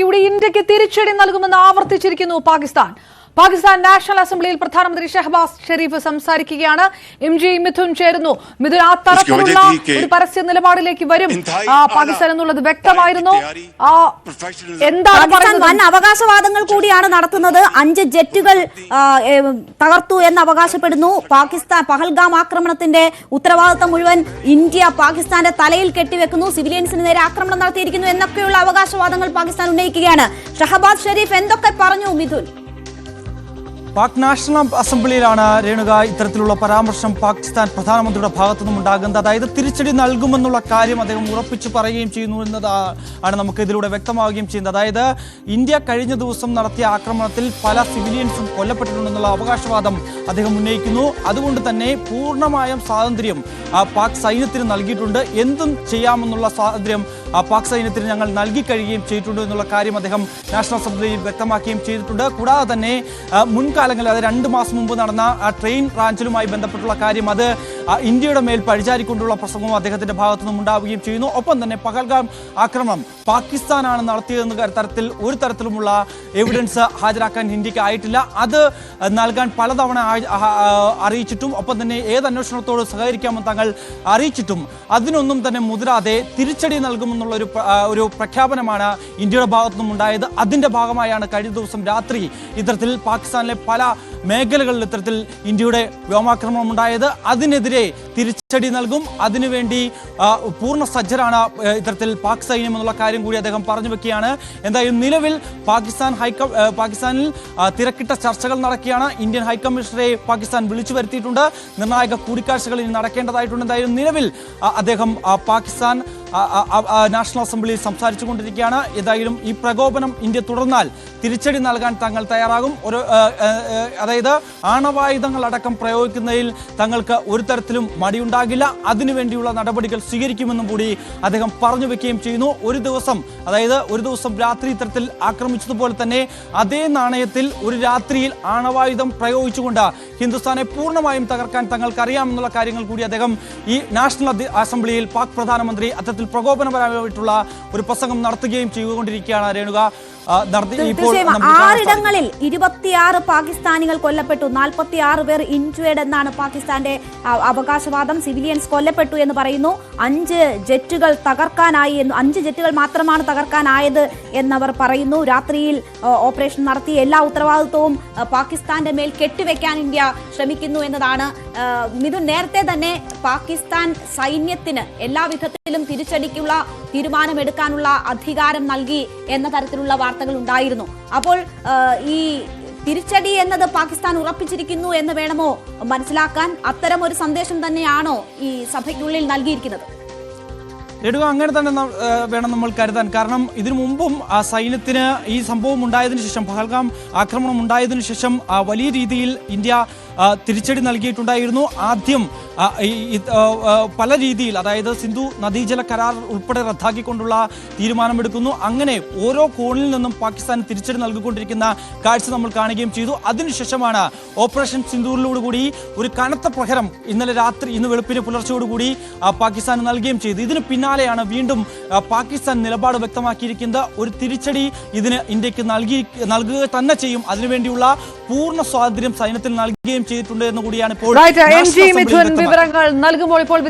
കൂടി ഇന്ത്യക്ക് തിരിച്ചടി നൽകുമെന്ന് ആവർത്തിച്ചിരിക്കുന്നു പാകിസ്ഥാൻ. പാകിസ്ഥാൻ നാഷണൽ അസംബ്ലിയിൽ പ്രധാനമന്ത്രി ഷഹബാസ് ഷെരീഫ് സംസാരിക്കുകയാണ്. MG മിഥുൻ ചേരുന്നു. മിഥുൻ, ആ തരത്തിലുള്ള ഒരു പരസ്യ നിലപാടിലേക്ക് വരും പാകിസ്ഥാൻ എന്നുള്ളത് വ്യക്തമായിരുന്നു. എന്താണ് വൻ അവകാശവാദങ്ങൾ കൂടിയാണ് നടത്തുന്നത്. 5 ജെറ്റുകൾ തകർത്തു എന്ന് അവകാശപ്പെടുന്നു. പാകിസ്ഥാൻ പഹൽഗാം ആക്രമണത്തിന്റെ ഉത്തരവാദിത്തം മുഴുവൻ ഇന്ത്യ പാകിസ്ഥാന്റെ തലയിൽ കെട്ടിവെക്കുന്നു. സിവിലിയൻസിന് നേരെ ആക്രമണം നടത്തിയിരിക്കുന്നു എന്നൊക്കെയുള്ള അവകാശവാദങ്ങൾ പാകിസ്ഥാൻ ഉന്നയിക്കുകയാണ്. ഷഹബാസ് ഷെരീഫ് എന്തൊക്കെ പറഞ്ഞു മിഥുൻ? പാക് നാഷണൽ അസംബ്ലിയിലാണ് രേണുക ഇത്തരത്തിലുള്ള പരാമർശം പാകിസ്ഥാൻ പ്രധാനമന്ത്രിയുടെ ഭാഗത്തു നിന്നും ഉണ്ടാകുന്നത്. അതായത് തിരിച്ചടി നൽകുമെന്നുള്ള കാര്യം അദ്ദേഹം ഉറപ്പിച്ചു പറയുകയും ചെയ്യുന്നു എന്നതാണ് നമുക്ക് ഇതിലൂടെ വ്യക്തമാവുകയും ചെയ്യുന്നത്. അതായത് ഇന്ത്യ കഴിഞ്ഞ ദിവസം നടത്തിയ ആക്രമണത്തിൽ പല സിവിലിയൻസും കൊല്ലപ്പെട്ടിട്ടുണ്ടെന്നുള്ള അവകാശവാദം അദ്ദേഹം ഉന്നയിക്കുന്നു. അതുകൊണ്ട് തന്നെ പൂർണ്ണമായും സ്വാതന്ത്ര്യം പാക് സൈന്യത്തിന് നൽകിയിട്ടുണ്ട്. എന്തും ചെയ്യാമെന്നുള്ള സ്വാതന്ത്ര്യം പാക് സൈന്യത്തിന് ഞങ്ങൾ നൽകി കഴിയുകയും ചെയ്തിട്ടുണ്ട് എന്നുള്ള കാര്യം അദ്ദേഹം നാഷണൽ അസംബ്ലിയിൽ വ്യക്തമാക്കുകയും ചെയ്തിട്ടുണ്ട്. കൂടാതെ തന്നെ മുൻകാലങ്ങളിൽ അത് 2 മാസം മുമ്പ് നടന്ന ട്രെയിൻ റാഞ്ചിലുമായി ബന്ധപ്പെട്ടുള്ള കാര്യം അത് ഇന്ത്യയുടെ മേൽ പഴിചാരിക്കൊണ്ടുള്ള പ്രസംഗവും അദ്ദേഹത്തിന്റെ ഭാഗത്തു നിന്നും ഉണ്ടാവുകയും ചെയ്യുന്നു. ഒപ്പം തന്നെ പഹൽഗാം ആക്രമണം പാകിസ്ഥാനാണ് നടത്തിയതെന്ന തരത്തിൽ ഒരു തരത്തിലുമുള്ള എവിഡൻസ് ഹാജരാക്കാൻ ഇന്ത്യക്ക് ആയിട്ടില്ല. അത് നൽകാൻ പലതവണ അറിയിച്ചിട്ടും ഒപ്പം തന്നെ ഏത് അന്വേഷണത്തോട് സഹകരിക്കാമെന്ന് തങ്ങൾ അറിയിച്ചിട്ടും അതിനൊന്നും തന്നെ മുതിരാതെ തിരിച്ചടി നൽകുമെന്നുള്ള ഒരു പ്രഖ്യാപനമാണ് ഇന്ത്യയുടെ ഭാഗത്തു നിന്നും ഉണ്ടായത്. അതിന്റെ ഭാഗമായാണ് കഴിഞ്ഞ ദിവസം രാത്രി ഇത്തരത്തിൽ പാകിസ്ഥാനിലെ പല മേഖലകളിൽ ഇത്തരത്തിൽ ഇന്ത്യയുടെ വ്യോമാക്രമണം ഉണ്ടായത്. അതിനെതിരെ തിരിച്ചടി നൽകും, അതിനുവേണ്ടി പൂർണ്ണ സജ്ജരാണ് ഇത്തരത്തിൽ പാക് സൈന്യം എന്നുള്ള കാര്യം കൂടി അദ്ദേഹം പറഞ്ഞു വെക്കുകയാണ്. എന്തായാലും നിലവിൽ പാകിസ്ഥാനിൽ തിരക്കിട്ട ചർച്ചകൾ നടക്കുകയാണ്. ഇന്ത്യൻ ഹൈക്കമ്മീഷണറെ പാകിസ്ഥാൻ വിളിച്ചു വരുത്തിയിട്ടുണ്ട്. നിർണായക കൂടിക്കാഴ്ചകൾ ഇനി നടക്കേണ്ടതായിട്ടുണ്ട്. എന്തായാലും നിലവിൽ അദ്ദേഹം പാകിസ്ഥാൻ നാഷണൽ അസംബ്ലിയിൽ സംസാരിച്ചു കൊണ്ടിരിക്കുകയാണ്. ഏതായാലും ഈ പ്രകോപനം ഇന്ത്യ തുടർന്നാൽ തിരിച്ചടി നൽകാൻ തങ്ങൾ തയ്യാറാകും. അതായത് ആണവായുധങ്ങൾ അടക്കം പ്രയോഗിക്കുന്നതിൽ തങ്ങൾക്ക് ഒരു തരത്തിലും മടിയുണ്ടാകില്ല. അതിനുവേണ്ടിയുള്ള നടപടികൾ സ്വീകരിക്കുമെന്നും കൂടി അദ്ദേഹം പറഞ്ഞു വെക്കുകയും ചെയ്യുന്നു. ഒരു ദിവസം രാത്രി ഇത്തരത്തിൽ ആക്രമിച്ചതുപോലെ തന്നെ അതേ നാണയത്തിൽ ഒരു രാത്രിയിൽ ആണവായുധം പ്രയോഗിച്ചുകൊണ്ട് ഹിന്ദുസ്ഥാനെ പൂർണ്ണമായും തകർക്കാൻ തങ്ങൾക്ക് അറിയാമെന്നുള്ള കാര്യങ്ങൾ കൂടി അദ്ദേഹം ഈ നാഷണൽ അസംബ്ലിയിൽ പാക് പ്രധാനമന്ത്രി അത്തരത്തിൽ പ്രകോപനപരമായിട്ടുള്ള ഒരു പ്രസംഗം നടത്തുകയും ചെയ്തുകൊണ്ടിരിക്കുകയാണ് രേണുക. 6 26 പാകിസ്ഥാനികൾ കൊല്ലപ്പെട്ടു, 46 പേർ ഇൻജുവേർഡ് എന്നാണ് പാകിസ്ഥാന്റെ അവകാശവാദം. സിവിലിയൻസ് കൊല്ലപ്പെട്ടു എന്ന് പറയുന്നു. 5 ജെറ്റുകൾ തകർക്കാനായി 5 ജെറ്റുകൾ മാത്രമാണ് തകർക്കാനായത് എന്നവർ പറയുന്നു. രാത്രിയിൽ ഓപ്പറേഷൻ നടത്തി എല്ലാ ഉത്തരവാദിത്വവും പാകിസ്ഥാന്റെ മേൽ കെട്ടിവെക്കാൻ ഇന്ത്യ ശ്രമിക്കുന്നു എന്നതാണ്. മിഥുൻ, നേരത്തെ തന്നെ പാകിസ്ഥാൻ സൈന്യത്തിന് എല്ലാ വിധത്തിലും തിരിച്ചടിക്കുള്ള തീരുമാനമെടുക്കാനുള്ള അധികാരം നൽകി എന്ന തരത്തിലുള്ള വാർത്തകൾ ഉണ്ടായിരുന്നു. അപ്പോൾ ഈ തിരിച്ചടി എന്നത് പാകിസ്ഥാൻ ഉറപ്പിച്ചിരിക്കുന്നു എന്ന് വേണമോ മനസ്സിലാക്കാൻ? അത്തരം ഒരു സന്ദേശം തന്നെയാണോ ഈ സഭയ്ക്കുള്ളിൽ നൽകിയിരിക്കുന്നത്? അങ്ങനെ തന്നെ വേണം നമ്മൾ കരുതാൻ. കാരണം ഇതിനു മുമ്പും സൈന്യത്തിന് ഈ സംഭവം ഉണ്ടായതിനു ശേഷം, പഹൽഗാം ആക്രമണം ഉണ്ടായതിനു ശേഷം വലിയ രീതിയിൽ ഇന്ത്യ തിരിച്ചടി നൽകിയിട്ടുണ്ടായിരുന്നു. ആദ്യം പല രീതിയിൽ, അതായത് സിന്ധു നദീജല കരാർ ഉൾപ്പെടെ റദ്ദാക്കിക്കൊണ്ടുള്ള തീരുമാനമെടുക്കുന്നു. അങ്ങനെ ഓരോ കോണിൽ നിന്നും പാകിസ്ഥാൻ തിരിച്ചടി നൽകിക്കൊണ്ടിരിക്കുന്ന കാഴ്ച നമ്മൾ കാണുകയും ചെയ്തു. അതിനുശേഷമാണ് ഓപ്പറേഷൻ സിന്ദൂറിലോടുകൂടി ഒരു കനത്ത പ്രഹരം ഇന്ന് വെളുപ്പിന് പുലർച്ചയോടുകൂടി പാകിസ്ഥാൻ നൽകുകയും ചെയ്തു. ഇതിന് പിന്നാലെയാണ് വീണ്ടും പാകിസ്ഥാൻ നിലപാട് വ്യക്തമാക്കിയിരിക്കുന്നത്. ഒരു തിരിച്ചടി ഇതിന് ഇന്ത്യക്ക് നൽകുക തന്നെ ചെയ്യും. അതിനുവേണ്ടിയുള്ള പൂർണ്ണ സ്വാതന്ത്ര്യം സൈന്യത്തിൽ നൽകുകയും ചെയ്തിട്ടുണ്ട് എന്ന് കൂടിയാണ് ഇപ്പോൾ വിവരങ്ങൾ നൽകുമ്പോൾ ഇപ്പോൾ